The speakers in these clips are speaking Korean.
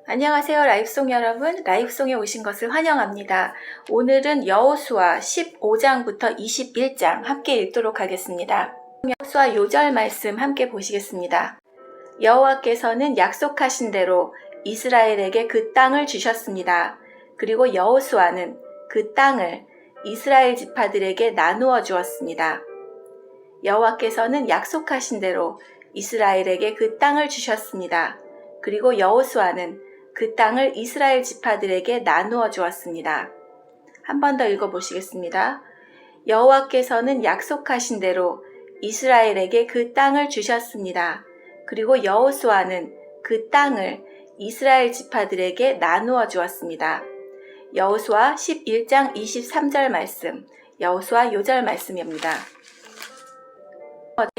안녕하세요 라이브송 여러분, 라이브송에 오신 것을 환영합니다. 오늘은 여호수아 15장부터 21장 함께 읽도록 하겠습니다. 여호수아 요절 말씀 함께 보시겠습니다. 여호와께서는 약속하신 대로 이스라엘에게 그 땅을 주셨습니다. 그리고 여호수아는 그 땅을 이스라엘 지파들에게 나누어 주었습니다. 여호와께서는 약속하신 대로 이스라엘에게 그 땅을 주셨습니다. 그리고 여호수아는 그 땅을 이스라엘 지파들에게 나누어 주었습니다. 한 번 더 읽어보시겠습니다. 여호와께서는 약속하신 대로 이스라엘에게 그 땅을 주셨습니다. 그리고 여호수아는 그 땅을 이스라엘 지파들에게 나누어 주었습니다. 여호수아 11장 23절 말씀, 여호수아 요절 말씀입니다.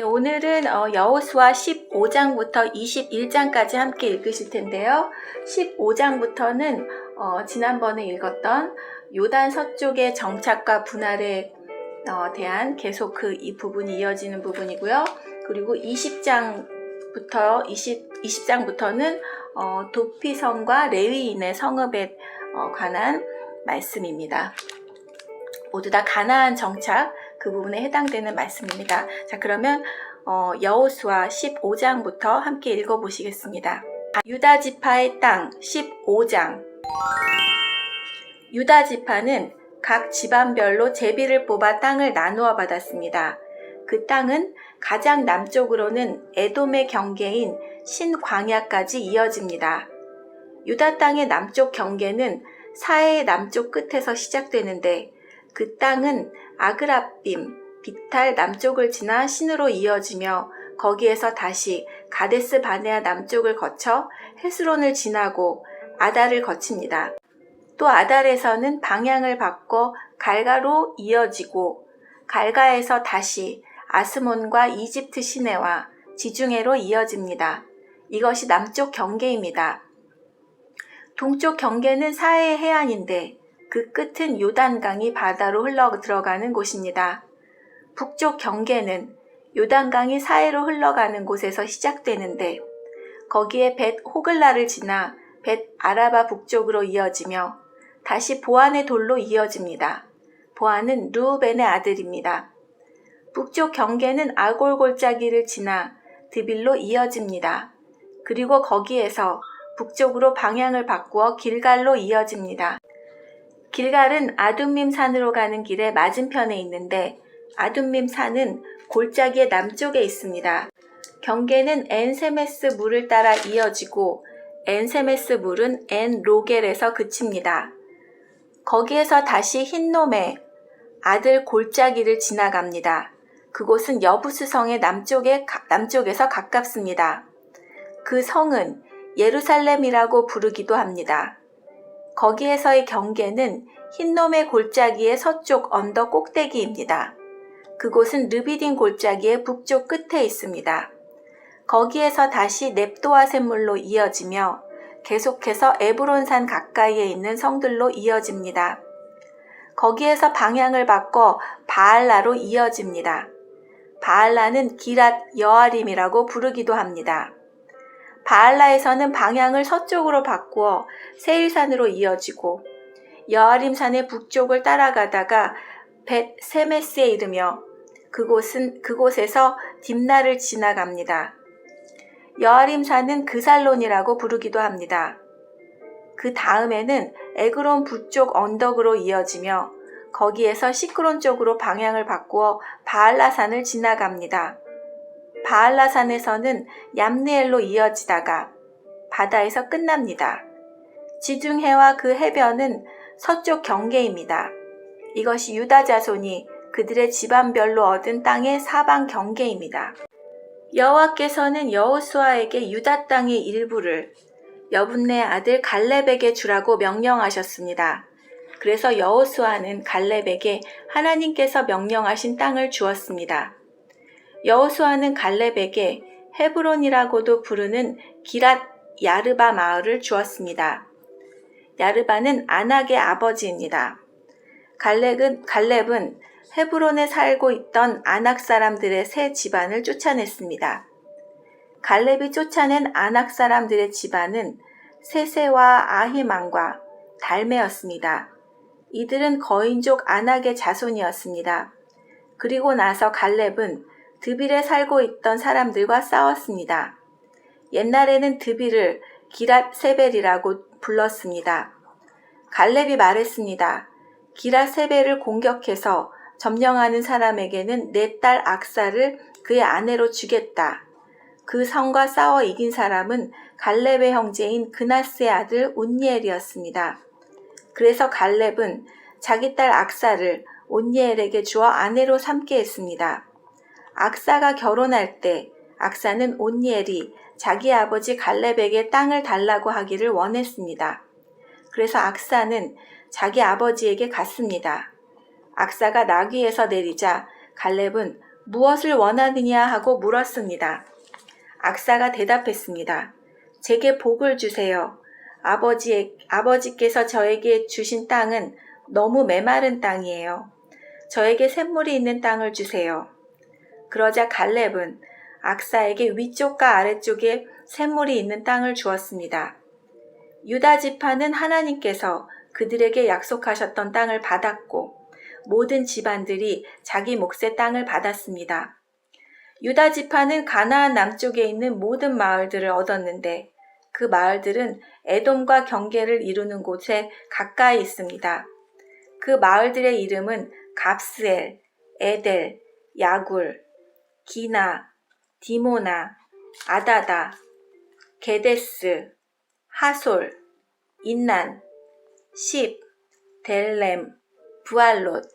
오늘은 여호수아 15장부터 21장까지 함께 읽으실 텐데요. 15장부터는 지난번에 읽었던 요단 서쪽의 정착과 분할에 대한 계속 이 부분이 이어지는 부분이고요. 그리고 20장부터는 도피성과 레위인의 성읍에 관한 말씀입니다. 모두 다 가나안 정착 그 부분에 해당되는 말씀입니다. 자, 그러면 여호수아 15장부터 함께 읽어보시겠습니다. 유다 지파의 땅 15장. 유다 지파는 각 집안별로 제비를 뽑아 땅을 나누어 받았습니다. 그 땅은 가장 남쪽으로는 에돔의 경계인 신광야까지 이어집니다. 유다 땅의 남쪽 경계는 사해의 남쪽 끝에서 시작되는데 그 땅은 아그라빔, 빅탈 남쪽을 지나 신으로 이어지며 거기에서 다시 가데스 바네아 남쪽을 거쳐 헤스론을 지나고 아달을 거칩니다. 또 아달에서는 방향을 바꿔 갈가로 이어지고 갈가에서 다시 아스몬과 이집트 시내와 지중해로 이어집니다. 이것이 남쪽 경계입니다. 동쪽 경계는 사해의 해안인데 그 끝은 요단강이 바다로 흘러 들어가는 곳입니다. 북쪽 경계는 요단강이 사해로 흘러가는 곳에서 시작되는데 거기에 벳 호글라를 지나 벳 아라바 북쪽으로 이어지며 다시 보안의 돌로 이어집니다. 보안은 르우벤의 아들입니다. 북쪽 경계는 아골 골짜기를 지나 드빌로 이어집니다. 그리고 거기에서 북쪽으로 방향을 바꾸어 길갈로 이어집니다. 길갈은 아둠밈 산으로 가는 길의 맞은편에 있는데 아둠밈 산은 골짜기의 남쪽에 있습니다. 경계는 엔세메스 물을 따라 이어지고 엔세메스 물은 엔로겔에서 그칩니다. 거기에서 다시 흰놈의 아들 골짜기를 지나갑니다. 그곳은 여부스성의 남쪽에서 가깝습니다. 그 성은 예루살렘이라고 부르기도 합니다. 거기에서의 경계는 흰놈의 골짜기의 서쪽 언덕 꼭대기입니다. 그곳은 르비딘 골짜기의 북쪽 끝에 있습니다. 거기에서 다시 넵도아 샘물로 이어지며 계속해서 에브론산 가까이에 있는 성들로 이어집니다. 거기에서 방향을 바꿔 바알라로 이어집니다. 바알라는 기랏 여아림이라고 부르기도 합니다. 바알라에서는 방향을 서쪽으로 바꾸어 세일산으로 이어지고 여아림산의 북쪽을 따라가다가 벳 세메스에 이르며 그곳에서 딥나를 지나갑니다. 여아림산은 그살론이라고 부르기도 합니다. 그 다음에는 에그론 북쪽 언덕으로 이어지며 거기에서 시크론 쪽으로 방향을 바꾸어 바알라산을 지나갑니다. 바알라산에서는 얌느엘로 이어지다가 바다에서 끝납니다. 지중해와 그 해변은 서쪽 경계입니다. 이것이 유다 자손이 그들의 집안별로 얻은 땅의 사방 경계입니다. 여호와께서는 여호수아에게 유다 땅의 일부를 여분네 아들 갈렙에게 주라고 명령하셨습니다. 그래서 여호수아는 갈렙에게 하나님께서 명령하신 땅을 주었습니다. 여호수아는 갈렙에게 헤브론이라고도 부르는 기랏 야르바 마을을 주었습니다. 야르바는 아낙의 아버지입니다. 갈렙은 헤브론에 살고 있던 아낙 사람들의 세 집안을 쫓아냈습니다. 갈렙이 쫓아낸 아낙 사람들의 집안은 세세와 아히만과 달메였습니다. 이들은 거인족 아낙의 자손이었습니다. 그리고 나서 갈렙은 드빌에 살고 있던 사람들과 싸웠습니다. 옛날에는 드빌을 기랏 세벨이라고 불렀습니다. 갈렙이 말했습니다. 기랏 세벨을 공격해서 점령하는 사람에게는 내 딸 악사를 그의 아내로 주겠다. 그 성과 싸워 이긴 사람은 갈렙의 형제인 그나스의 아들 온니엘이었습니다. 그래서 갈렙은 자기 딸 악사를 온니엘에게 주어 아내로 삼게 했습니다. 악사가 결혼할 때 악사는 온니엘이 자기 아버지 갈렙에게 땅을 달라고 하기를 원했습니다. 그래서 악사는 자기 아버지에게 갔습니다. 악사가 나귀에서 내리자 갈렙은 무엇을 원하느냐 하고 물었습니다. 악사가 대답했습니다. 제게 복을 주세요. 아버지께서 저에게 주신 땅은 너무 메마른 땅이에요. 저에게 샘물이 있는 땅을 주세요. 그러자 갈렙은 악사에게 위쪽과 아래쪽에 샘물이 있는 땅을 주었습니다. 유다 지파는 하나님께서 그들에게 약속하셨던 땅을 받았고 모든 집안들이 자기 몫의 땅을 받았습니다. 유다 지파는 가나안 남쪽에 있는 모든 마을들을 얻었는데 그 마을들은 에돔과 경계를 이루는 곳에 가까이 있습니다. 그 마을들의 이름은 갑스엘, 에델, 야굴, 기나, 디모나, 아다다, 게데스, 하솔, 인난, 십, 델렘, 부알롯,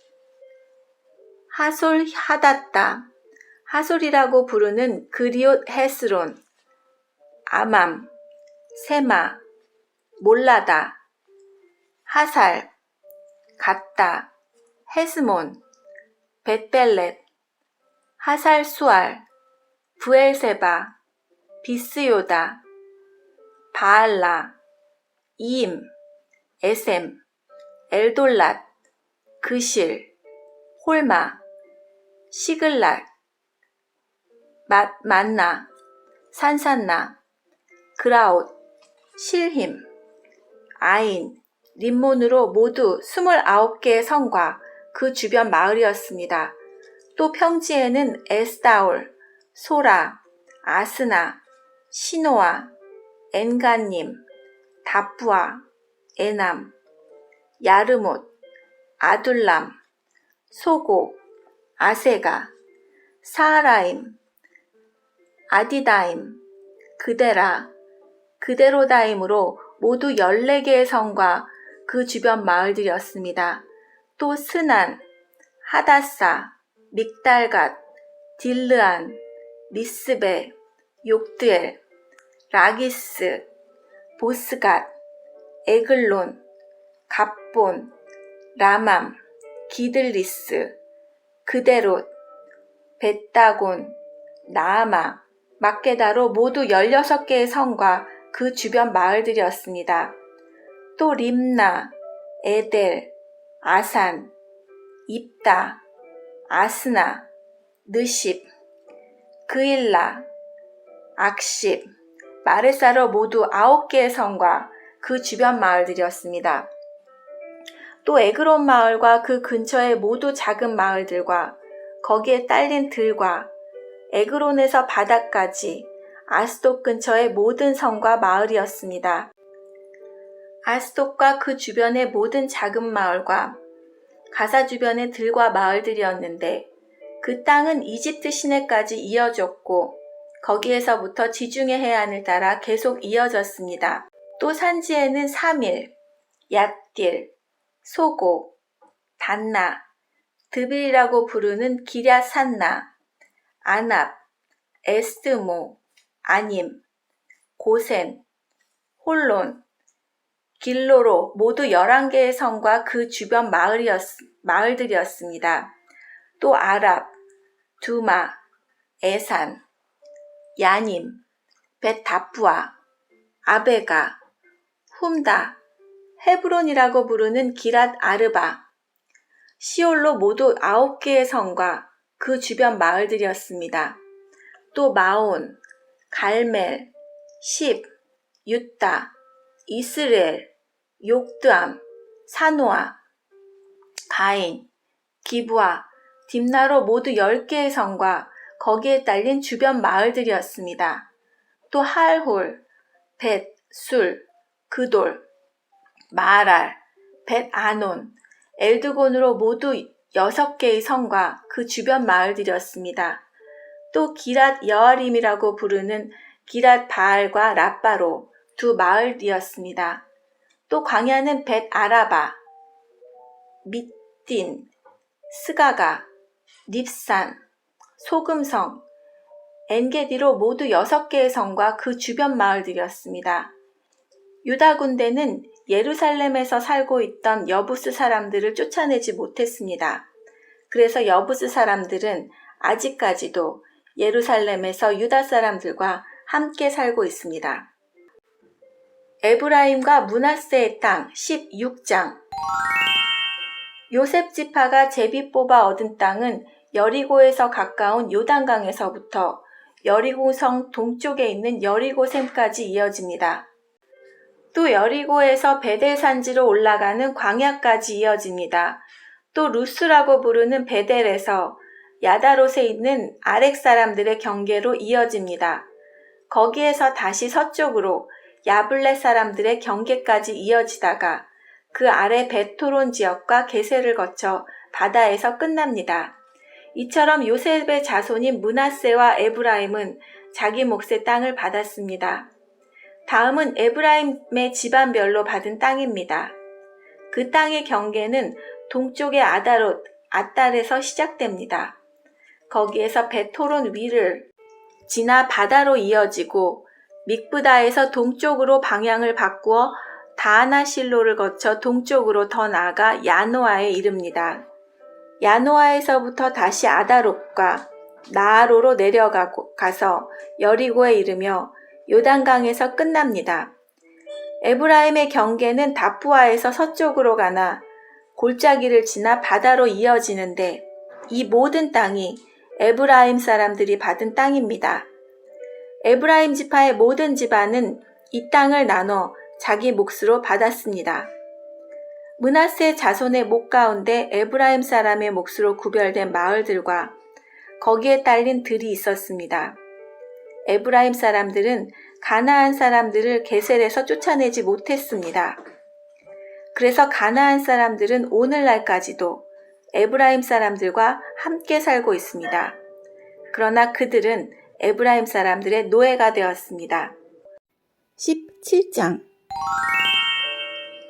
하솔 하닷다, 하솔이라고 부르는 그리옷 헤스론, 아맘, 세마, 몰라다, 하살, 갓다, 헤스몬, 벳벨렛, 하살 수알, 부엘세바, 비스요다, 바알라, 이임, 에셈, 엘돌랏, 그실, 홀마, 시글랏, 만나, 산산나, 그라웃, 실힘, 아인, 림몬으로 모두 29개의 성과 그 주변 마을이었습니다. 또 평지에는 에스다올, 소라, 아스나, 시노아, 엔가님, 다푸아, 에남, 야르못, 아둘람, 소고, 아세가, 사하라임, 아디다임, 그데라, 그데로다임으로 모두 14개의 성과 그 주변 마을들이었습니다. 또 스난, 하다사, 믹달갓, 딜르안, 리스베, 욕드엘, 라기스, 보스갓, 에글론, 갑본, 라맘, 기들리스, 그데롯, 벳다곤, 나아마, 막게다로 모두 16개의 성과 그 주변 마을들이었습니다. 또 림나, 에델, 아산, 입다, 아스나, 느십, 그일라, 악십, 마레사로 모두 9개의 성과 그 주변 마을들이었습니다. 또 에그론 마을과 그 근처의 모두 작은 마을들과 거기에 딸린 들과 에그론에서 바다까지 아스돗 근처의 모든 성과 마을이었습니다. 아스돗과 그 주변의 모든 작은 마을과 가사 주변의 들과 마을들이었는데 그 땅은 이집트 시내까지 이어졌고 거기에서부터 지중해 해안을 따라 계속 이어졌습니다. 또 산지에는 사밀, 얏딜, 소고, 단나, 드빌이라고 부르는 기럇 산나, 아납, 에스드모, 아님, 고센, 홀론, 길로로 모두 11개의 성과 그 주변 마을들이었습니다. 또 아랍, 두마, 에산, 야님, 벳다푸아, 아베가, 훔다, 헤브론이라고 부르는 기랏 아르바, 시올로 모두 9개의 성과 그 주변 마을들이었습니다. 또 마온, 갈멜, 십, 유타, 이스라엘, 욕드암, 사노아, 가인, 기브아, 딥나로 모두 10개의 성과 거기에 딸린 주변 마을들이었습니다. 또 할홀, 벳, 술, 그돌, 마랄, 벳 아논, 엘드곤으로 모두 6개의 성과 그 주변 마을들이었습니다. 또 기랏 여아림이라고 부르는 기랏 바알과 라빠로 두 마을이었습니다. 또 광야는 벳 아라바, 밑딘, 스가가, 닙산, 소금성, 엔게디로 모두 6개의 성과 그 주변 마을들이었습니다. 유다 군대는 예루살렘에서 살고 있던 여부스 사람들을 쫓아내지 못했습니다. 그래서 여부스 사람들은 아직까지도 예루살렘에서 유다 사람들과 함께 살고 있습니다. 에브라임과 므낫세의 땅 16장. 요셉 지파가 제비 뽑아 얻은 땅은 여리고에서 가까운 요단강에서부터 여리고성 동쪽에 있는 여리고샘까지 이어집니다. 또 여리고에서 베델 산지로 올라가는 광야까지 이어집니다. 또 루스라고 부르는 베델에서 야다롯에 있는 아렉 사람들의 경계로 이어집니다. 거기에서 다시 서쪽으로 야블렛 사람들의 경계까지 이어지다가 그 아래 베토론 지역과 게셀을 거쳐 바다에서 끝납니다. 이처럼 요셉의 자손인 므낫세와 에브라임은 자기 몫의 땅을 받았습니다. 다음은 에브라임의 집안별로 받은 땅입니다. 그 땅의 경계는 동쪽의 아다롯, 앗달에서 시작됩니다. 거기에서 베토론 위를 지나 바다로 이어지고 믹브다에서 동쪽으로 방향을 바꾸어 다하나실로를 거쳐 동쪽으로 더 나아가 야노아에 이릅니다. 야노아에서부터 다시 아다롯과 나아로로 내려가서 여리고에 이르며 요단강에서 끝납니다. 에브라임의 경계는 다푸아에서 서쪽으로 가나 골짜기를 지나 바다로 이어지는데 이 모든 땅이 에브라임 사람들이 받은 땅입니다. 에브라임 지파의 모든 집안은 이 땅을 나눠 자기 몫으로 받았습니다. 므낫세 자손의 목 가운데 에브라임 사람의 몫으로 구별된 마을들과 거기에 딸린 들이 있었습니다. 에브라임 사람들은 가나안 사람들을 게셀에서 쫓아내지 못했습니다. 그래서 가나안 사람들은 오늘날까지도 에브라임 사람들과 함께 살고 있습니다. 그러나 그들은 에브라임 사람들의 노예가 되었습니다. 17장.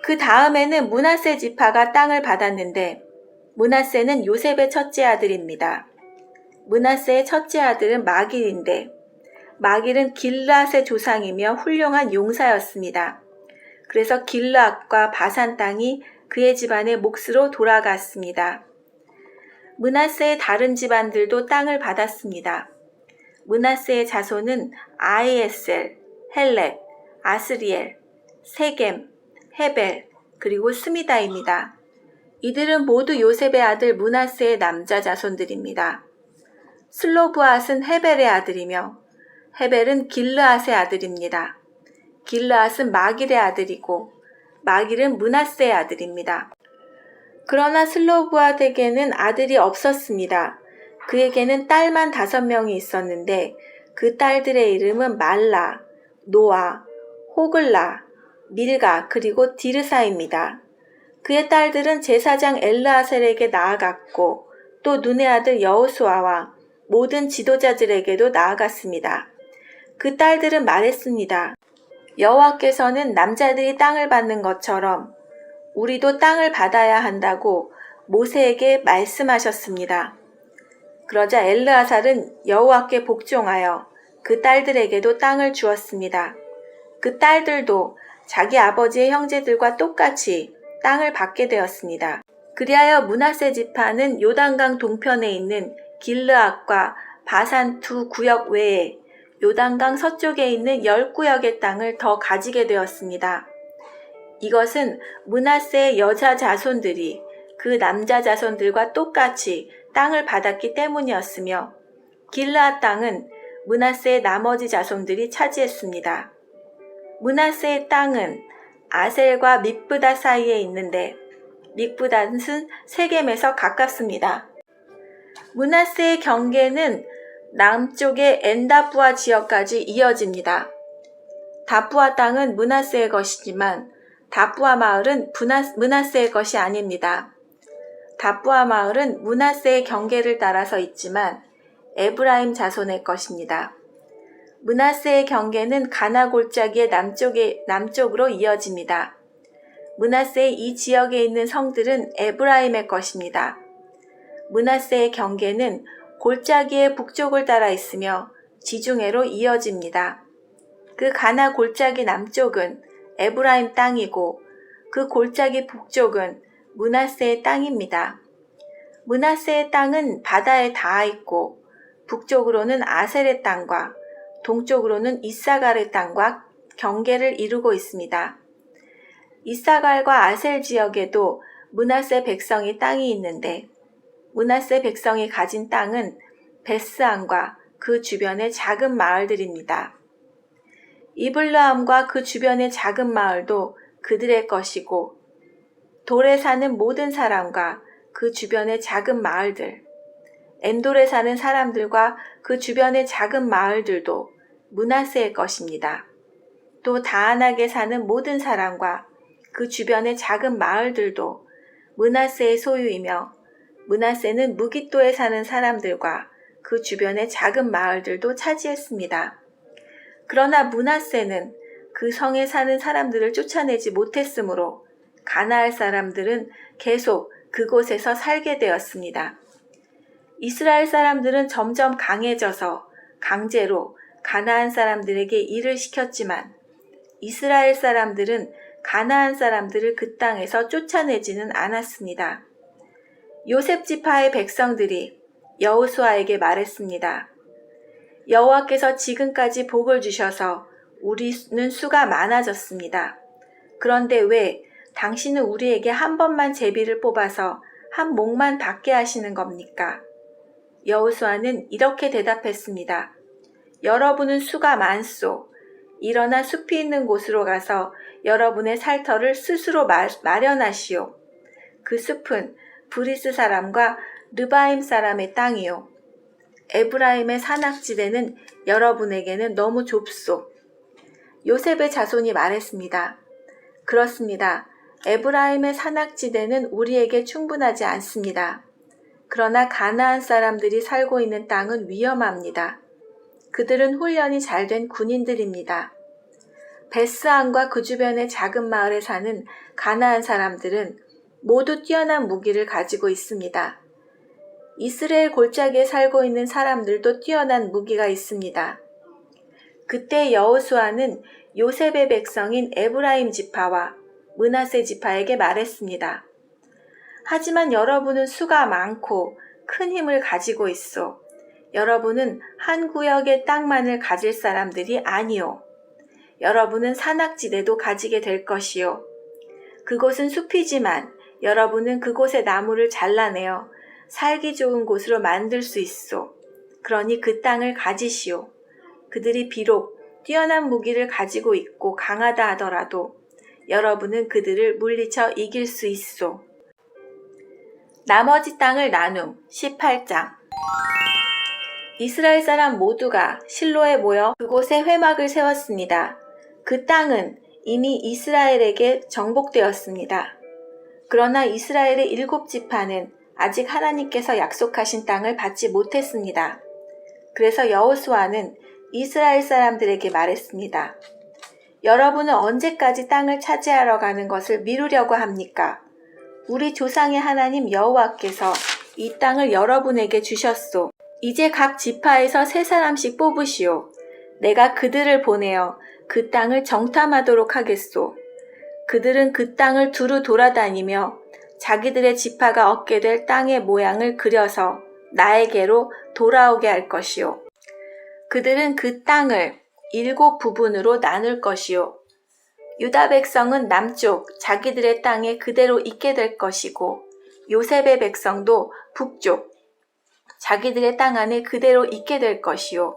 그 다음에는 므낫세 지파가 땅을 받았는데 므낫세는 요셉의 첫째 아들입니다. 므낫세의 첫째 아들은 마길인데 마길은 길르앗의 조상이며 훌륭한 용사였습니다. 그래서 길르앗과 바산 땅이 그의 집안의 몫으로 돌아갔습니다. 므낫세의 다른 집안들도 땅을 받았습니다. 므낫세의 자손은 아이에셀, 헬렛, 아스리엘, 세겜, 헤벨, 그리고 스미다입니다. 이들은 모두 요셉의 아들 므낫세의 남자 자손들입니다. 슬로브앗은 헤벨의 아들이며 헤벨은 길르앗의 아들입니다. 길르앗은 마길의 아들이고 마길은 므낫세의 아들입니다. 그러나 슬로브앗에게는 아들이 없었습니다. 그에게는 딸만 5명이 있었는데 그 딸들의 이름은 말라, 노아, 호글라, 밀가 그리고 디르사입니다. 그의 딸들은 제사장 엘르아셀에게 나아갔고 또 눈의 아들 여호수아와 모든 지도자들에게도 나아갔습니다. 그 딸들은 말했습니다. 여호와께서는 남자들이 땅을 받는 것처럼 우리도 땅을 받아야 한다고 모세에게 말씀하셨습니다. 그러자 엘르아살은 여호와께 복종하여 그 딸들에게도 땅을 주었습니다. 그 딸들도 자기 아버지의 형제들과 똑같이 땅을 받게 되었습니다. 그리하여 므낫세 지파는 요단강 동편에 있는 길르앗과 바산 2 구역 외에 요단강 서쪽에 있는 10구역의 땅을 더 가지게 되었습니다. 이것은 므낫세의 여자 자손들이 그 그 남자 자손들과 똑같이 땅을 받았기 때문이었으며 길르앗 땅은 므낫세의 나머지 자손들이 차지했습니다. 므낫세의 땅은 아셀과 믹브닷 사이에 있는데 믹브닷은 세겜에서 가깝습니다. 므낫세의 경계는 남쪽의 엔다부아 지역까지 이어집니다. 다부아 땅은 므낫세의 것이지만 다부아 마을은 므낫세의 것이 아닙니다. 다부아 마을은 므낫세의 경계를 따라서 있지만 에브라임 자손의 것입니다. 므낫세의 경계는 가나 골짜기의 남쪽으로 이어집니다. 므낫세의 이 지역에 있는 성들은 에브라임의 것입니다. 므낫세의 경계는 골짜기의 북쪽을 따라 있으며 지중해로 이어집니다. 그 가나 골짜기 남쪽은 에브라임 땅이고 그 골짜기 북쪽은 므낫세의 땅입니다. 므낫세의 땅은 바다에 닿아 있고 북쪽으로는 아셀의 땅과 동쪽으로는 이사갈의 땅과 경계를 이루고 있습니다. 이사갈과 아셀 지역에도 므낫세 백성이 땅이 있는데 므낫세 백성이 가진 땅은 베스안과 그 주변의 작은 마을들입니다. 이블르함과 그 주변의 작은 마을도 그들의 것이고 돌에 사는 모든 사람과 그 주변의 작은 마을들, 엔돌에 사는 사람들과 그 주변의 작은 마을들도 므낫세의 것입니다. 또 다안악에 사는 모든 사람과 그 주변의 작은 마을들도 므낫세의 소유이며 므낫세는 무깃도에 사는 사람들과 그 주변의 작은 마을들도 차지했습니다. 그러나 므낫세는 그 성에 사는 사람들을 쫓아내지 못했으므로 가나안 사람들은 계속 그곳에서 살게 되었습니다. 이스라엘 사람들은 점점 강해져서 강제로 가나안 사람들에게 일을 시켰지만 이스라엘 사람들은 가나안 사람들을 그 땅에서 쫓아내지는 않았습니다. 요셉 지파의 백성들이 여호수아에게 말했습니다. 여호와께서 지금까지 복을 주셔서 우리는 수가 많아졌습니다. 그런데 왜 당신은 우리에게 한 번만 제비를 뽑아서 한 몫만 받게 하시는 겁니까? 여호수아는 이렇게 대답했습니다. 여러분은 수가 많소. 일어나 숲이 있는 곳으로 가서 여러분의 살터를 스스로 마련하시오. 그 숲은 브리스 사람과 르바임 사람의 땅이요. 에브라임의 산악지대는 여러분에게는 너무 좁소. 요셉의 자손이 말했습니다. 그렇습니다. 에브라임의 산악지대는 우리에게 충분하지 않습니다. 그러나 가나안 사람들이 살고 있는 땅은 위험합니다. 그들은 훈련이 잘 된 군인들입니다. 베스안과 그 주변의 작은 마을에 사는 가나안 사람들은 모두 뛰어난 무기를 가지고 있습니다. 이스라엘 골짜기에 살고 있는 사람들도 뛰어난 무기가 있습니다. 그때 여호수아는 요셉의 백성인 에브라임 지파와 므낫세 지파에게 말했습니다. 하지만 여러분은 수가 많고 큰 힘을 가지고 있어. 여러분은 한 구역의 땅만을 가질 사람들이 아니오. 여러분은 산악지대도 가지게 될 것이요. 그곳은 숲이지만 여러분은 그곳의 나무를 잘라내어 살기 좋은 곳으로 만들 수 있소. 그러니 그 땅을 가지시오. 그들이 비록 뛰어난 무기를 가지고 있고 강하다 하더라도 여러분은 그들을 물리쳐 이길 수 있소. 나머지 땅을 나눔 18장. 이스라엘 사람 모두가 실로에 모여 그곳에 회막을 세웠습니다. 그 땅은 이미 이스라엘에게 정복되었습니다. 그러나 이스라엘의 7지파는 아직 하나님께서 약속하신 땅을 받지 못했습니다. 그래서 여호수아는 이스라엘 사람들에게 말했습니다. 여러분은 언제까지 땅을 차지하러 가는 것을 미루려고 합니까? 우리 조상의 하나님 여호와께서 이 땅을 여러분에게 주셨소. 이제 각 지파에서 3사람씩 뽑으시오. 내가 그들을 보내어 그 땅을 정탐하도록 하겠소. 그들은 그 땅을 두루 돌아다니며 자기들의 지파가 얻게 될 땅의 모양을 그려서 나에게로 돌아오게 할 것이요. 그들은 그 땅을 7부분으로 나눌 것이요. 유다 백성은 남쪽 자기들의 땅에 그대로 있게 될 것이고 요셉의 백성도 북쪽 자기들의 땅 안에 그대로 있게 될 것이요.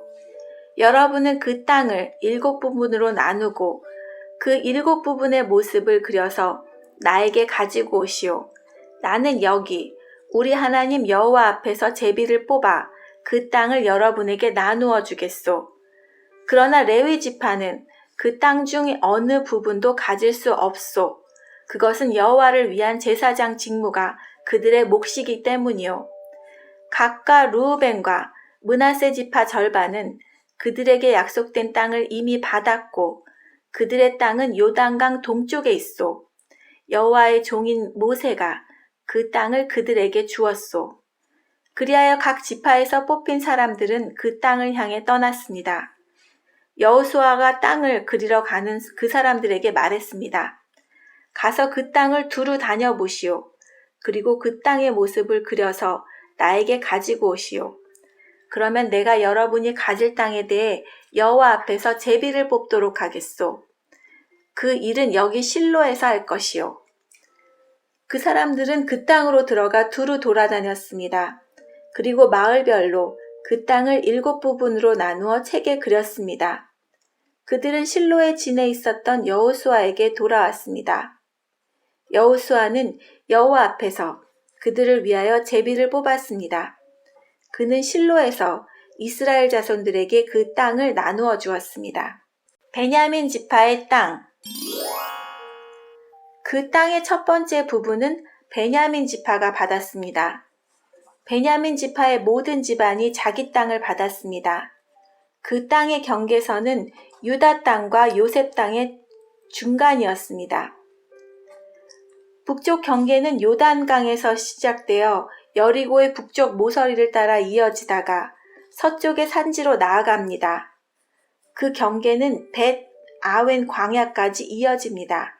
여러분은 그 땅을 7부분으로 나누고 그 7부분의 모습을 그려서 나에게 가지고 오시오. 나는 여기 우리 하나님 여호와 앞에서 제비를 뽑아 그 땅을 여러분에게 나누어 주겠소. 그러나 레위 지파는 그 땅 중 어느 부분도 가질 수 없소. 그것은 여호와를 위한 제사장 직무가 그들의 몫이기 때문이요. 각과 루우벤과 므낫세 지파 절반은 그들에게 약속된 땅을 이미 받았고 그들의 땅은 요단강 동쪽에 있소. 여호와의 종인 모세가 그 땅을 그들에게 주었소. 그리하여 각 지파에서 뽑힌 사람들은 그 땅을 향해 떠났습니다. 여호수아가 땅을 그리러 가는 그 사람들에게 말했습니다. 가서 그 땅을 두루 다녀보시오. 그리고 그 땅의 모습을 그려서 나에게 가지고 오시오. 그러면 내가 여러분이 가질 땅에 대해 여호와 앞에서 제비를 뽑도록 하겠소. 그 일은 여기 실로에서 할 것이요. 그 사람들은 그 땅으로 들어가 두루 돌아다녔습니다. 그리고 마을별로 그 땅을 7부분으로 나누어 책에 그렸습니다. 그들은 실로에 지내 있었던 여호수아에게 돌아왔습니다. 여호수아는 여호와 앞에서 그들을 위하여 제비를 뽑았습니다. 그는 실로에서 이스라엘 자손들에게 그 땅을 나누어 주었습니다. 베냐민 지파의 땅. 그 땅의 첫 번째 부분은 베냐민 지파가 받았습니다. 베냐민 지파의 모든 집안이 자기 땅을 받았습니다. 그 땅의 경계선은 유다 땅과 요셉 땅의 중간이었습니다. 북쪽 경계는 요단강에서 시작되어 여리고의 북쪽 모서리를 따라 이어지다가 서쪽의 산지로 나아갑니다. 그 경계는 벳 아웬 광야까지 이어집니다.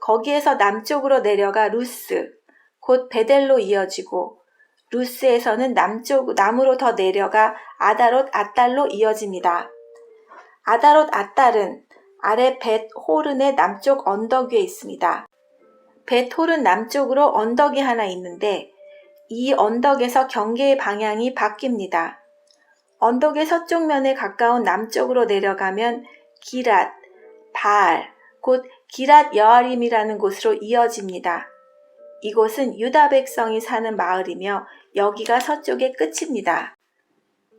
거기에서 남쪽으로 내려가 루스, 곧 베델로 이어지고 루스에서는 남으로 더 내려가 아다롯 앗달로 이어집니다. 아다롯 앗달은 아래 벳 호른의 남쪽 언덕 위에 있습니다. 벳 호른 남쪽으로 언덕이 하나 있는데 이 언덕에서 경계의 방향이 바뀝니다. 언덕의 서쪽 면에 가까운 남쪽으로 내려가면 기랏, 바알, 곧 기랏 여아림이라는 곳으로 이어집니다. 이곳은 유다 백성이 사는 마을이며 여기가 서쪽의 끝입니다.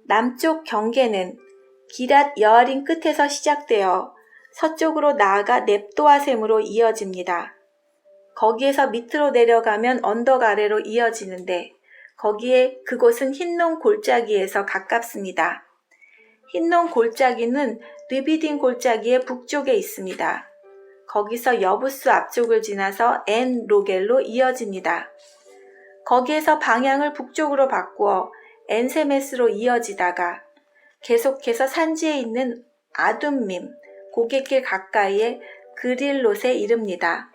남쪽 경계는 기랏 여아림 끝에서 시작되어 서쪽으로 나아가 넵도아셈으로 이어집니다. 거기에서 밑으로 내려가면 언덕 아래로 이어지는데 거기에 그곳은 흰논 골짜기에서 가깝습니다. 흰논 골짜기는 르비딘 골짜기의 북쪽에 있습니다. 거기서 여부스 앞쪽을 지나서 엔 로겔로 이어집니다. 거기에서 방향을 북쪽으로 바꾸어 엔세메스로 이어지다가 계속해서 산지에 있는 아둠밈, 고갯길 가까이에 그릴롯에 이릅니다.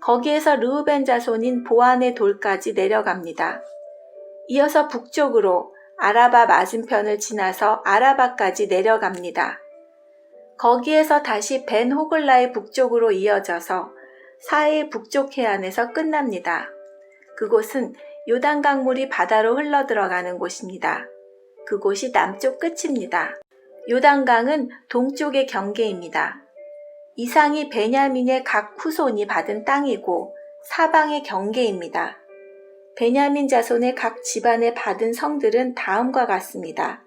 거기에서 르우벤 자손인 보안의 돌까지 내려갑니다. 이어서 북쪽으로 아라바 맞은편을 지나서 아라바까지 내려갑니다. 거기에서 다시 벤 호글라의 북쪽으로 이어져서 사해 북쪽 해안에서 끝납니다. 그곳은 요단강물이 바다로 흘러들어가는 곳입니다. 그곳이 남쪽 끝입니다. 요단강은 동쪽의 경계입니다. 이상이 베냐민의 각 후손이 받은 땅이고 사방의 경계입니다. 베냐민 자손의 각 집안에 받은 성들은 다음과 같습니다.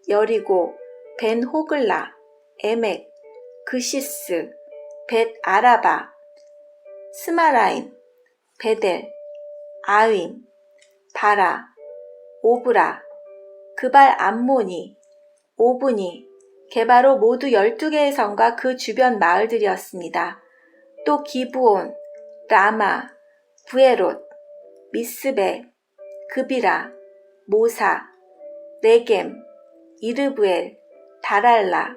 여리고, 벤 호글라, 에멕, 그시스, 벳 아라바, 스마라임, 베델, 아윈, 바라, 오브라, 그발 암모니, 오브니, 게바로 모두 12개의 성과 그 주변 마을들이었습니다. 또 기브온, 라마, 부에롯, 미스베, 그비라, 모사, 레겜, 이르브엘, 다랄라,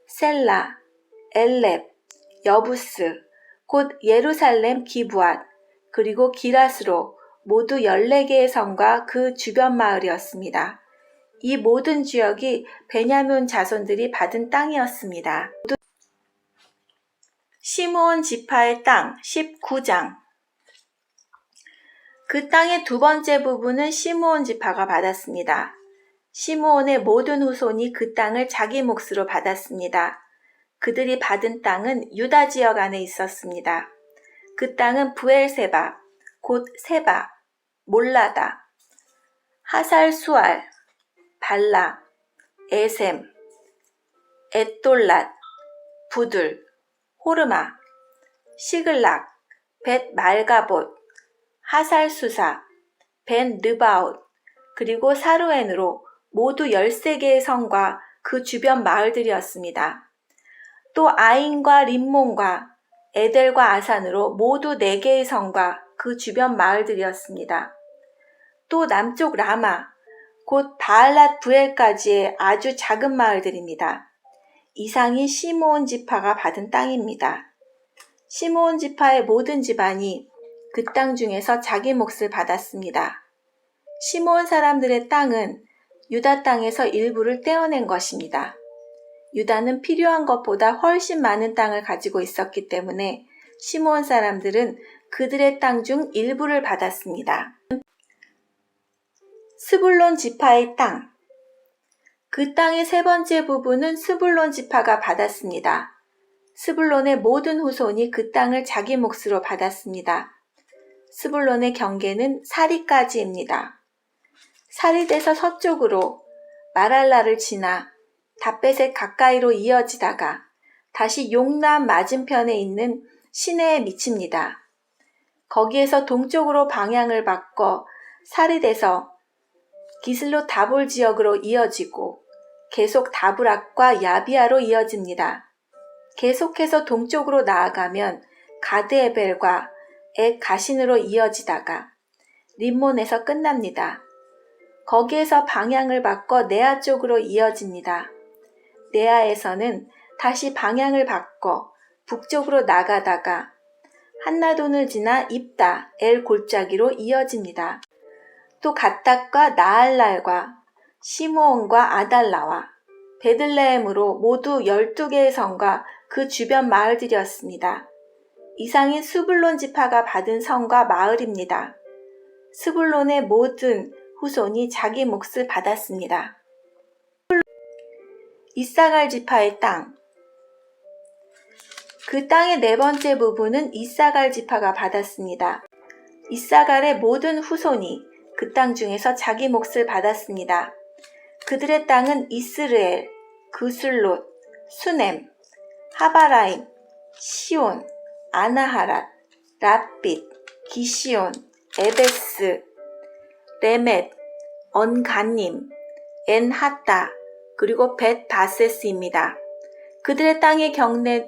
셀라, 엘렙, 여부스, 곧 예루살렘 기브앗, 그리고 기랏으로 모두 14개의 성과 그 주변 마을이었습니다. 이 모든 지역이 베냐민 자손들이 받은 땅이었습니다. 시므온 지파의 땅 19장. 그 땅의 두 번째 부분은 시므온 지파가 받았습니다. 시므온의 모든 후손이 그 땅을 자기 몫으로 받았습니다. 그들이 받은 땅은 유다 지역 안에 있었습니다. 그 땅은 부엘세바, 곧 세바, 몰라다, 하살수알, 발라, 에셈, 엣돌랏, 부들, 호르마, 시글락, 벳 말가봇, 하살수사, 벤 르바웃, 그리고 사루엔으로 모두 13개의 성과 그 주변 마을들이었습니다. 또 아인과 림몬과 에델과 아산으로 모두 4개의 성과 그 주변 마을들이었습니다. 또 남쪽 라마, 곧 바알랏 부엘까지의 아주 작은 마을들입니다. 이상이 시므온 지파가 받은 땅입니다. 시므온 지파의 모든 집안이 그 땅 중에서 자기 몫을 받았습니다. 시므온 사람들의 땅은 유다 땅에서 일부를 떼어낸 것입니다. 유다는 필요한 것보다 훨씬 많은 땅을 가지고 있었기 때문에 시므온 사람들은 그들의 땅 중 일부를 받았습니다. 스불론 지파의 땅. 그 땅의 세 번째 부분은 스불론 지파가 받았습니다. 스불론의 모든 후손이 그 땅을 자기 몫으로 받았습니다. 스불론의 경계는 사리까지입니다. 사릿에서 서쪽으로 마랄라를 지나 다벳에 가까이로 이어지다가 다시 용남 맞은편에 있는 시내에 미칩니다. 거기에서 동쪽으로 방향을 바꿔 사릿에서 기슬롯 다볼 지역으로 이어지고 계속 다브락과 야비아로 이어집니다. 계속해서 동쪽으로 나아가면 가드에벨과 엑 가신으로 이어지다가 림몬에서 끝납니다. 거기에서 방향을 바꿔 네아 쪽으로 이어집니다. 네아에서는 다시 방향을 바꿔 북쪽으로 나가다가 한나돈을 지나 입다, 엘 골짜기로 이어집니다. 또 갓닥과 나알랄과 시므온과 아달라와 베들레헴으로 모두 12개의 성과 그 주변 마을들이었습니다. 이상이 스불론 지파가 받은 성과 마을입니다. 스불론의 모든 후손이 자기 몫을 받았습니다. 이사갈 지파의 땅. 그 땅의 네 번째 부분은 이사갈 지파가 받았습니다. 이사갈의 모든 후손이 그 땅 중에서 자기 몫을 받았습니다. 그들의 땅은 이스르엘, 그술롯, 수넴, 하바라임, 시온, 아나하랏, 랍빗, 기시온, 에베스, 레멧, 언가님, 엔하따, 그리고 벳 바세스입니다. 그들의 땅의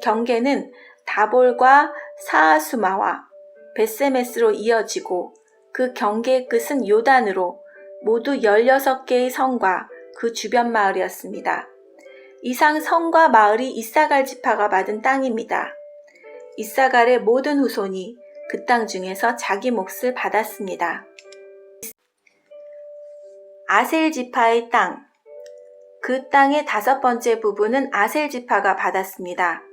경계는 다볼과 사하수마와 벳세메스로 이어지고 그 경계의 끝은 요단으로 모두 16개의 성과 그 주변 마을이었습니다. 이상 성과 마을이 이사갈 지파가 받은 땅입니다. 이사갈의 모든 후손이 그 땅 중에서 자기 몫을 받았습니다. 아셀 지파의 땅. 그 땅의 다섯 번째 부분은 아셀 지파가 받았습니다.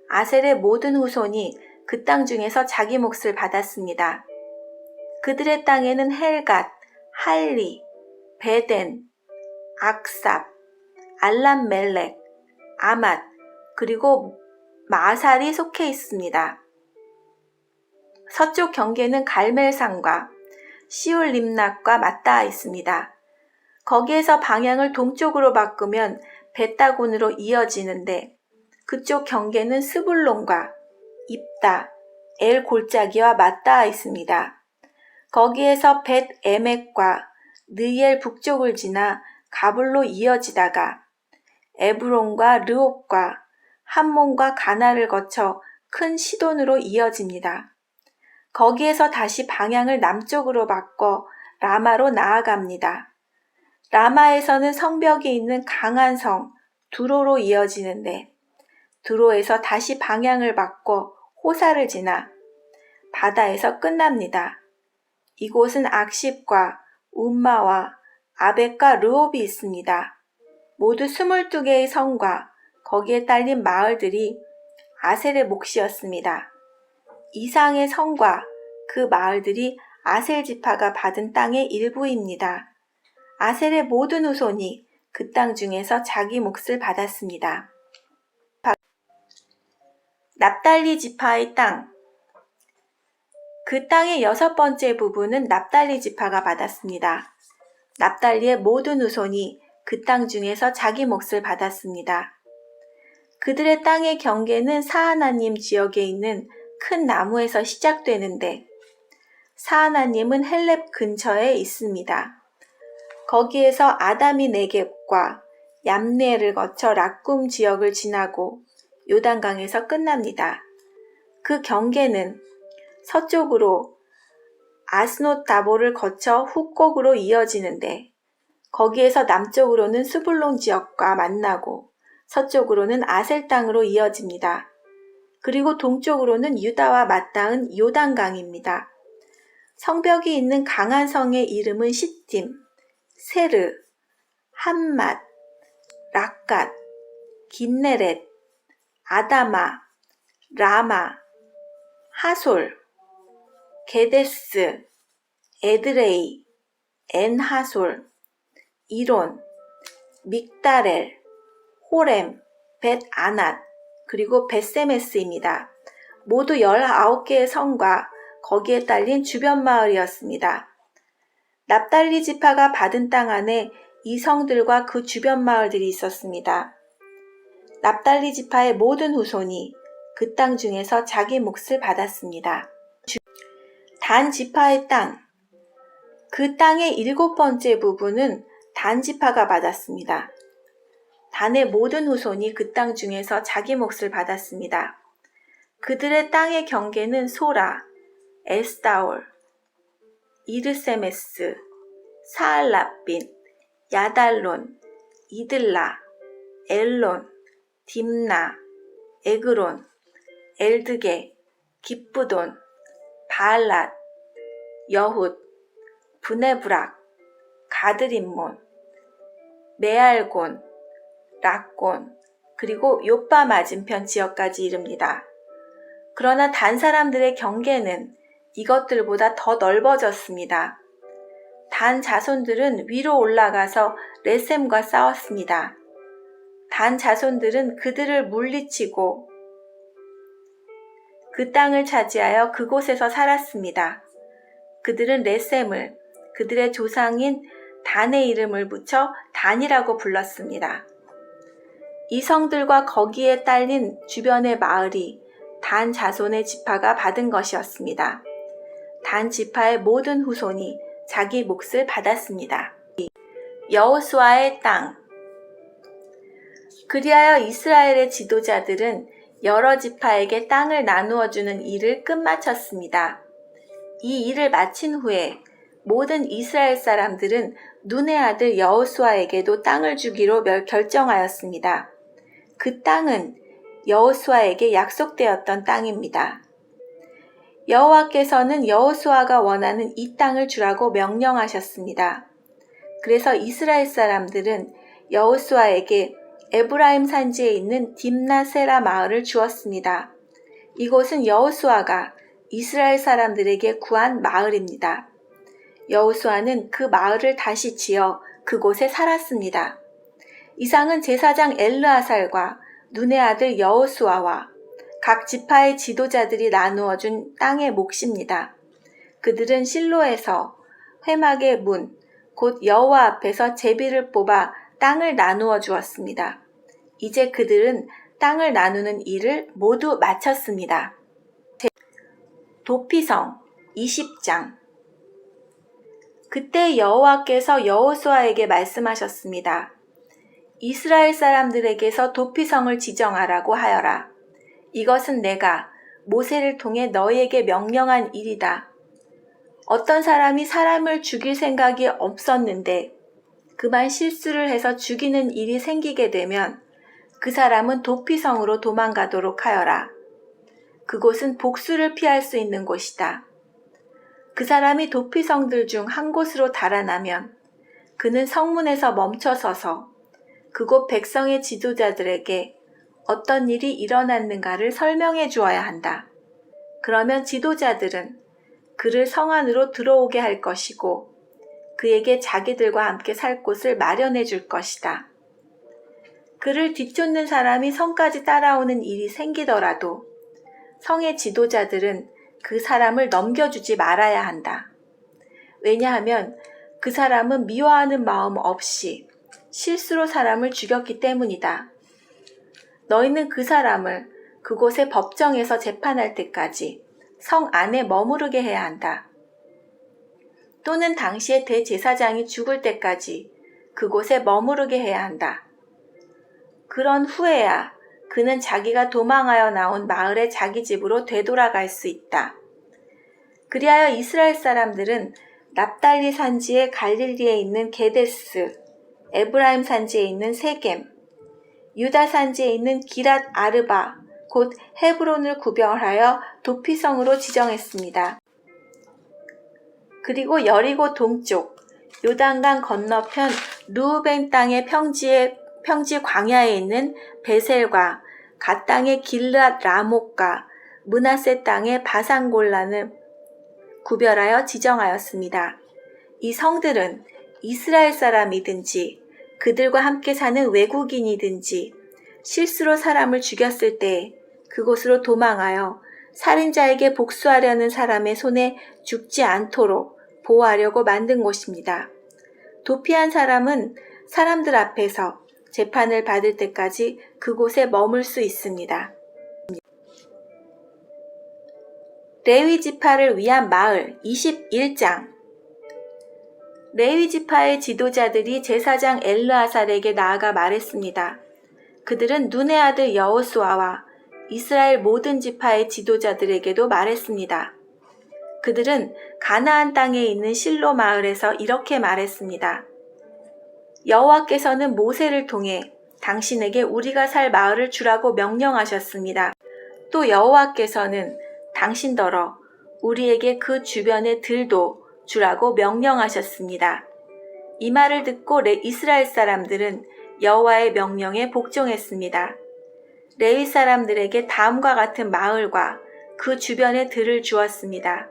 아셀의 모든 후손이 그 땅 중에서 자기 몫을 받았습니다. 그들의 땅에는 헬갓, 할리, 베덴, 악삽, 알람멜렉, 아맛, 그리고 마살이 속해 있습니다. 서쪽 경계는 갈멜산과 시올림낫과 맞닿아 있습니다. 거기에서 방향을 동쪽으로 바꾸면 벳다곤으로 이어지는데 그쪽 경계는 스불론과 입다, 엘 골짜기와 맞닿아 있습니다. 거기에서 벳 에멕과 느엘 북쪽을 지나 가불로 이어지다가 에브론과 르홉과 함몬과 가나를 거쳐 큰 시돈으로 이어집니다. 거기에서 다시 방향을 남쪽으로 바꿔 라마로 나아갑니다. 라마에서는 성벽이 있는 강한 성 두로로 이어지는데 두로에서 다시 방향을 바꿔 호사를 지나 바다에서 끝납니다. 이곳은 악십과 움마와 아벡과 르홉이 있습니다. 모두 22개의 성과 거기에 딸린 마을들이 아셀의 몫이었습니다. 이상의 성과 그 마을들이 아셀 지파가 받은 땅의 일부입니다. 아셀의 모든 후손이 그 땅 중에서 자기 몫을 받았습니다. 납달리 지파의 땅. 그 땅의 6번째 부분은 납달리 지파가 받았습니다. 납달리의 모든 후손이 그 땅 중에서 자기 몫을 받았습니다. 그들의 땅의 경계는 사하나님 지역에 있는 큰 나무에서 시작되는데 사하나님은 헬렙 근처에 있습니다. 거기에서 아다미 네겝과 얌네를 거쳐 락굼 지역을 지나고 요단강에서 끝납니다. 그 경계는 서쪽으로 아스노다보를 거쳐 후곡으로 이어지는데 거기에서 남쪽으로는 스불론 지역과 만나고 서쪽으로는 아셀 땅으로 이어집니다. 그리고 동쪽으로는 유다와 맞닿은 요단강입니다. 성벽이 있는 강한 성의 이름은 시팀, 세르, 함맛, 락갓, 긴네렛, 아다마, 라마, 하솔, 게데스, 에드레이, 엔하솔, 이론, 믹다렐, 호렘, 벳아낫, 그리고 벳세메스입니다. 모두 19개의 성과 거기에 딸린 주변 마을이었습니다. 납달리 지파가 받은 땅 안에 이 성들과 그 주변 마을들이 있었습니다. 납달리 지파의 모든 후손이 그 땅 중에서 자기 몫을 받았습니다. 단 지파의 땅. 그 땅의 7번째 부분은 단 지파가 받았습니다. 단의 모든 후손이 그 땅 중에서 자기 몫을 받았습니다. 그들의 땅의 경계는 소라, 에스다올, 이르세메스, 사알라빈, 야달론, 이들라, 엘론, 딥나, 에그론, 엘드게, 기쁘돈, 바알랏, 여훗, 브네브락, 가드림몬, 메알곤, 락곤, 그리고 요빠 맞은편 지역까지 이릅니다. 그러나 단 사람들의 경계는 이것들보다 더 넓어졌습니다. 단 자손들은 위로 올라가서 레셈과 싸웠습니다. 단 자손들은 그들을 물리치고 그 땅을 차지하여 그곳에서 살았습니다. 그들은 레셈을 그들의 조상인 단의 이름을 붙여 단이라고 불렀습니다. 이 성들과 거기에 딸린 주변의 마을이 단 자손의 지파가 받은 것이었습니다. 단 지파의 모든 후손이 자기 몫을 받았습니다. 여호수아의 땅. 그리하여 이스라엘의 지도자들은 여러 지파에게 땅을 나누어 주는 일을 끝마쳤습니다. 이 일을 마친 후에 모든 이스라엘 사람들은 눈의 아들 여호수아에게도 땅을 주기로 결정하였습니다. 그 땅은 여호수아에게 약속되었던 땅입니다. 여호와께서는 여호수아가 원하는 이 땅을 주라고 명령하셨습니다. 그래서 이스라엘 사람들은 여호수아에게 에브라임 산지에 있는 딥나세라 마을을 주었습니다. 이곳은 여호수아가 이스라엘 사람들에게 구한 마을입니다. 여호수아는 그 마을을 다시 지어 그곳에 살았습니다. 이상은 제사장 엘르아살과 눈의 아들 여호수아와 각 지파의 지도자들이 나누어 준 땅의 몫입니다. 그들은 실로에서 회막의 문, 곧 여호와 앞에서 제비를 뽑아 땅을 나누어 주었습니다. 이제 그들은 땅을 나누는 일을 모두 마쳤습니다. 도피성 20장. 그때 여호와께서 여호수아에게 말씀하셨습니다. 이스라엘 사람들에게서 도피성을 지정하라고 하여라. 이것은 내가 모세를 통해 너희에게 명령한 일이다. 어떤 사람이 사람을 죽일 생각이 없었는데 그만 실수를 해서 죽이는 일이 생기게 되면 그 사람은 도피성으로 도망가도록 하여라. 그곳은 복수를 피할 수 있는 곳이다. 그 사람이 도피성들 중 한 곳으로 달아나면 그는 성문에서 멈춰서서 그곳 백성의 지도자들에게 어떤 일이 일어났는가를 설명해 주어야 한다. 그러면 지도자들은 그를 성 안으로 들어오게 할 것이고 그에게 자기들과 함께 살 곳을 마련해 줄 것이다. 그를 뒤쫓는 사람이 성까지 따라오는 일이 생기더라도 성의 지도자들은 그 사람을 넘겨주지 말아야 한다. 왜냐하면 그 사람은 미워하는 마음 없이 실수로 사람을 죽였기 때문이다. 너희는 그 사람을 그곳의 법정에서 재판할 때까지 성 안에 머무르게 해야 한다. 또는 당시의 대제사장이 죽을 때까지 그곳에 머무르게 해야 한다. 그런 후에야 그는 자기가 도망하여 나온 마을의 자기 집으로 되돌아갈 수 있다. 그리하여 이스라엘 사람들은 납달리 산지의 갈릴리에 있는 게데스, 에브라임 산지에 있는 세겜, 유다 산지에 있는 기랏 아르바, 곧 헤브론을 구별하여 도피성으로 지정했습니다. 그리고 여리고 동쪽, 요단강 건너편 르우벤 땅의 평지 광야에 있는 베셀과 갓 땅의 길랏 라못과 므낫세 땅의 바산골란을 구별하여 지정하였습니다. 이 성들은 이스라엘 사람이든지 그들과 함께 사는 외국인이든지 실수로 사람을 죽였을 때 그곳으로 도망하여 살인자에게 복수하려는 사람의 손에 죽지 않도록 보호하려고 만든 곳입니다. 도피한 사람은 사람들 앞에서 재판을 받을 때까지 그곳에 머물 수 있습니다. 레위 지파를 위한 마을 21장. 레위 지파의 지도자들이 제사장 엘르아살에게 나아가 말했습니다. 그들은 눈의 아들 여호수아와 이스라엘 모든 지파의 지도자들에게도 말했습니다. 그들은 가나안 땅에 있는 실로 마을에서 이렇게 말했습니다. 여호와께서는 모세를 통해 당신에게 우리가 살 마을을 주라고 명령하셨습니다. 또 여호와께서는 당신더러 우리에게 그 주변의 들도 주라고 명령하셨습니다. 이 말을 듣고 이스라엘 사람들은 여호와의 명령에 복종했습니다. 레위 사람들에게 다음과 같은 마을과 그 주변의 들을 주었습니다.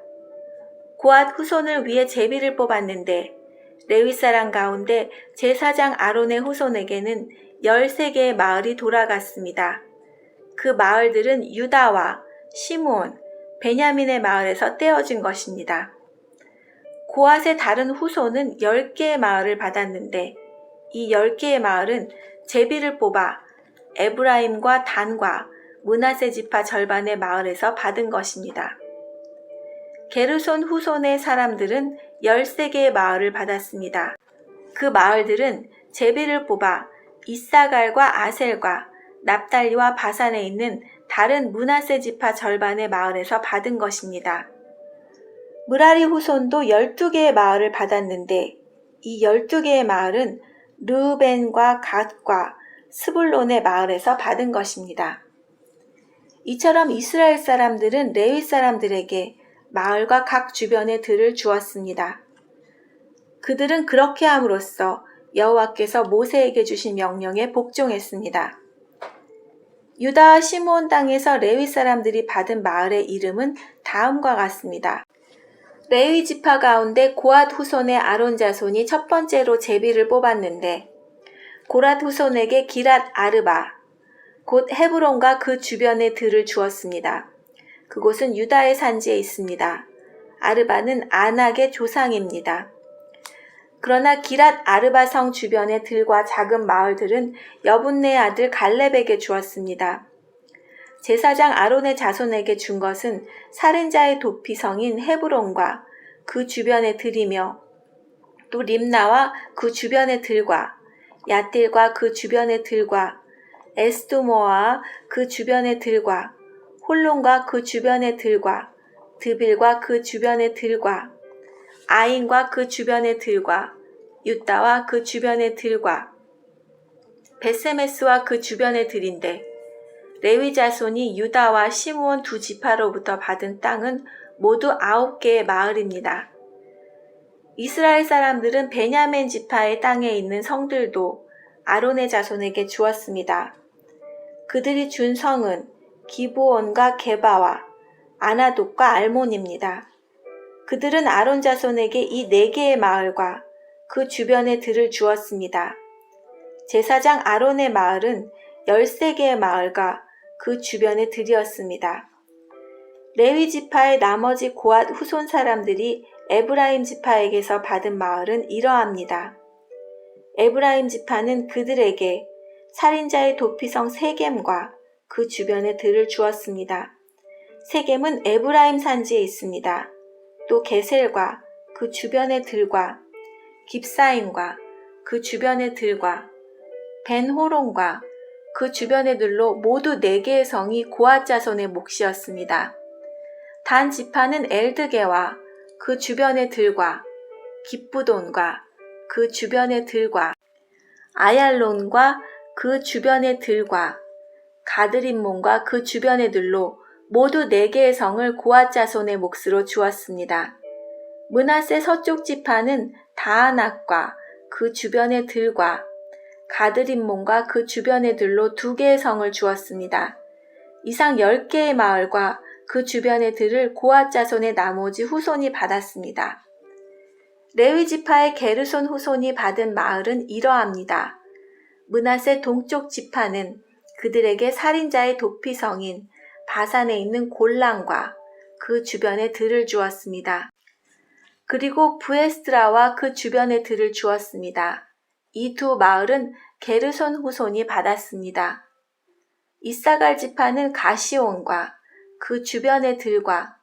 고앗 후손을 위해 제비를 뽑았는데 레위 사람 가운데 제사장 아론의 후손에게는 13개의 마을이 돌아갔습니다. 그 마을들은 유다와 시므온, 베냐민의 마을에서 떼어진 것입니다. 고앗의 다른 후손은 10개의 마을을 받았는데 이 10개의 마을은 제비를 뽑아 에브라임과 단과 므낫세 지파 절반의 마을에서 받은 것입니다. 게르손 후손의 사람들은 13개의 마을을 받았습니다. 그 마을들은 제비를 뽑아 이사갈과 아셀과 납달리와 바산에 있는 다른 므낫세 지파 절반의 마을에서 받은 것입니다. 므라리 후손도 12개의 마을을 받았는데 이 12개의 마을은 르우벤과 갓과 스불론의 마을에서 받은 것입니다. 이처럼 이스라엘 사람들은 레위 사람들에게 마을과 각 주변의 들을 주었습니다. 그들은 그렇게 함으로써 여호와께서 모세에게 주신 명령에 복종했습니다. 유다와 시므온 땅에서 레위 사람들이 받은 마을의 이름은 다음과 같습니다. 레위 지파 가운데 고앗 후손의 아론 자손이 첫 번째로 제비를 뽑았는데 고랏 후손에게 기랏 아르바, 곧 헤브론과 그 주변의 들을 주었습니다. 그곳은 유다의 산지에 있습니다. 아르바는 아낙의 조상입니다. 그러나 기랏 아르바 성 주변의 들과 작은 마을들은 여분네의 아들 갈렙에게 주었습니다. 제사장 아론의 자손에게 준 것은 살인자의 도피성인 헤브론과 그 주변의 들이며 또 림나와 그 주변의 들과 얏딜과 그 주변의 들과 에스두모와 그 주변의 들과 홀론과 그 주변의 들과 드빌과 그 주변의 들과 아인과 그 주변의 들과 유다와 그 주변의 들과 베세메스와 그 주변의 들인데 레위 자손이 유다와 시므온 두 지파로부터 받은 땅은 모두 9개의 마을입니다. 이스라엘 사람들은 베냐민 지파의 땅에 있는 성들도 아론의 자손에게 주었습니다. 그들이 준 성은 기브온과 게바와 아나돗과 알몬입니다. 그들은 아론 자손에게 이 4개의 마을과 그 주변의 들을 주었습니다. 제사장 아론의 마을은 13개의 마을과 그 주변의 들이었습니다. 레위 지파의 나머지 고앗 후손 사람들이 에브라임 지파에게서 받은 마을은 이러합니다. 에브라임 지파는 그들에게 살인자의 도피성 세겜과 그 주변의 들을 주었습니다. 세겜은 에브라임 산지에 있습니다. 또 게셀과 그 주변의 들과 깁사임과 그 주변의 들과 벤호론과 그 주변의 들로 모두 4개의 성이 고앗 자손의 몫이었습니다. 단 지파는 엘드게와 그 주변의 들과 깁부돈과 그 주변의 들과 아얄론과 그 주변의 들과 가드림몬과 그 주변의 들로 모두 4개의 성을 고앗 자손의 몫으로 주었습니다. 므낫세 서쪽 지파는 다아낙과 그 주변의 들과 가드림몬과 그 주변의 들로 2개의 성을 주었습니다. 이상 10개의 마을과 그 주변의 들을 고앗 자손의 나머지 후손이 받았습니다. 레위 지파의 게르손 후손이 받은 마을은 이러합니다. 므낫세 동쪽 지파는 그들에게 살인자의 도피성인 바산에 있는 골란과 그 주변의 들을 주었습니다. 그리고 부에스드라와 그 주변의 들을 주었습니다. 이 2 마을은 게르손 후손이 받았습니다. 이사갈 지파는 가시온과 그 주변의 들과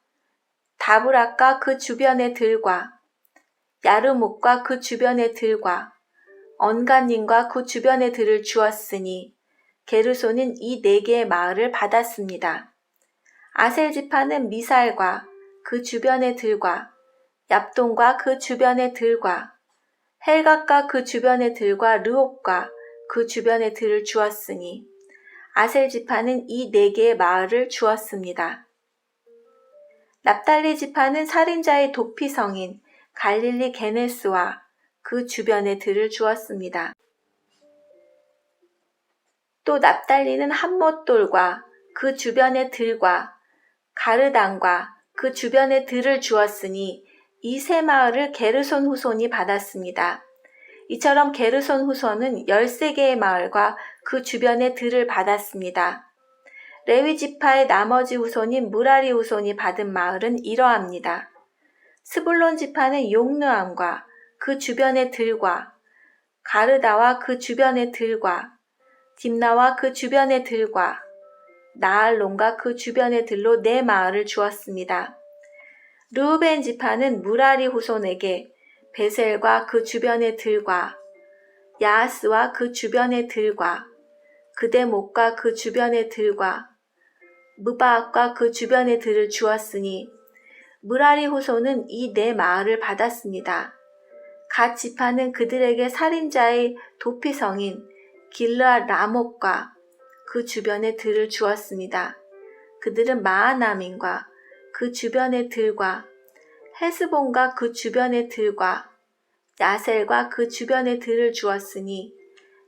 다브락과 그 주변의 들과 야르묵과 그 주변의 들과 언간님과 그 주변의 들을 주었으니 게르손은 이 4개의 마을을 받았습니다. 아셀 지파는 미살과 그 주변의 들과 얍돈과 그 주변의 들과 헬갓과 그 주변의 들과 르옥과 그 주변의 들을 주었으니 아셀 지파는 이 4개의 마을을 주었습니다. 납달리 지파는 살인자의 도피성인 갈릴리 게네스와 그 주변의 들을 주었습니다. 또 납달리는 함못돌과 그 주변의 들과 가르단과 그 주변의 들을 주었으니 이 3 마을을 게르손 후손이 받았습니다. 이처럼 게르손 후손은 13개의 마을과 그 주변의 들을 받았습니다. 레위 지파의 나머지 후손인 무라리 후손이 받은 마을은 이러합니다. 스불론 지파는 용르암과 그 주변의 들과 가르다와 그 주변의 들과 딥나와 그 주변의 들과 나알론과 그 주변의 들로 4 마을을 주었습니다. 르우벤 지파는 무라리 후손에게 베셀과 그 주변의 들과 야하스와 그 주변의 들과 그데못과 그 주변의 들과 무바악과 그 주변의 들을 주었으니 무라리 후손은 이 4 마을을 받았습니다. 갓 지파는 그들에게 살인자의 도피성인 길르앗 라못과 그 주변의 들을 주었습니다. 그들은 마하나민과 그 주변의 들과 헤스본과 그 주변의 들과 야셀과 그 주변의 들을 주었으니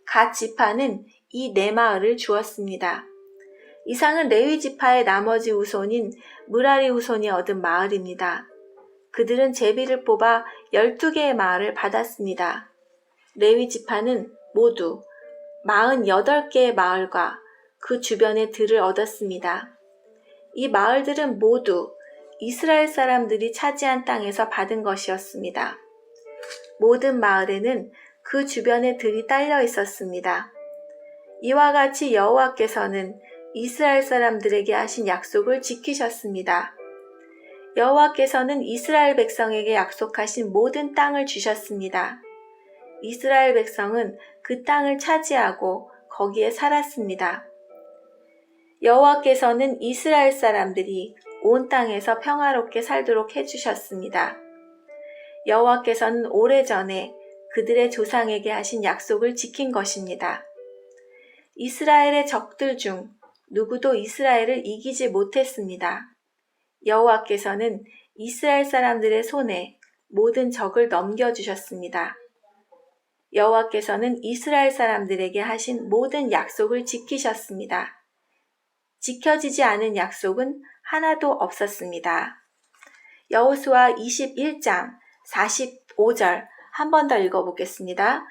갓 지파는 이 4 마을을 주었습니다. 이상은 레위 지파의 나머지 후손인 무라리 후손이 얻은 마을입니다. 그들은 제비를 뽑아 12개의 마을을 받았습니다. 레위 지파는 모두 48개의 마을과 그 주변의 들을 얻었습니다. 이 마을들은 모두 이스라엘 사람들이 차지한 땅에서 받은 것이었습니다. 모든 마을에는 그 주변의 들이 딸려 있었습니다. 이와 같이 여호와께서는 이스라엘 사람들에게 하신 약속을 지키셨습니다. 여호와께서는 이스라엘 백성에게 약속하신 모든 땅을 주셨습니다. 이스라엘 백성은 그 땅을 차지하고 거기에 살았습니다. 여호와께서는 이스라엘 사람들이 온 땅에서 평화롭게 살도록 해주셨습니다. 여호와께서는 오래전에 그들의 조상에게 하신 약속을 지킨 것입니다. 이스라엘의 적들 중 누구도 이스라엘을 이기지 못했습니다. 여호와께서는 이스라엘 사람들의 손에 모든 적을 넘겨주셨습니다. 여호와께서는 이스라엘 사람들에게 하신 모든 약속을 지키셨습니다. 지켜지지 않은 약속은 하나도 없었습니다. 여호수아 21장 45절 한 번 더 읽어보겠습니다.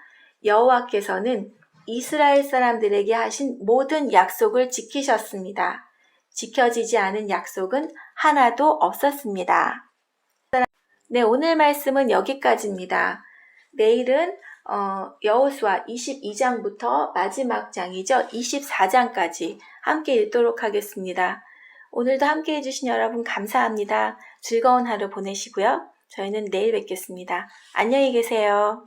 여호와께서는 이스라엘 사람들에게 하신 모든 약속을 지키셨습니다. 지켜지지 않은 약속은 하나도 없었습니다. 네, 오늘 말씀은 여기까지입니다. 내일은 여호수아 22장부터 마지막 장이죠. 24장까지 함께 읽도록 하겠습니다. 오늘도 함께 해주신 여러분 감사합니다. 즐거운 하루 보내시고요. 저희는 내일 뵙겠습니다. 안녕히 계세요.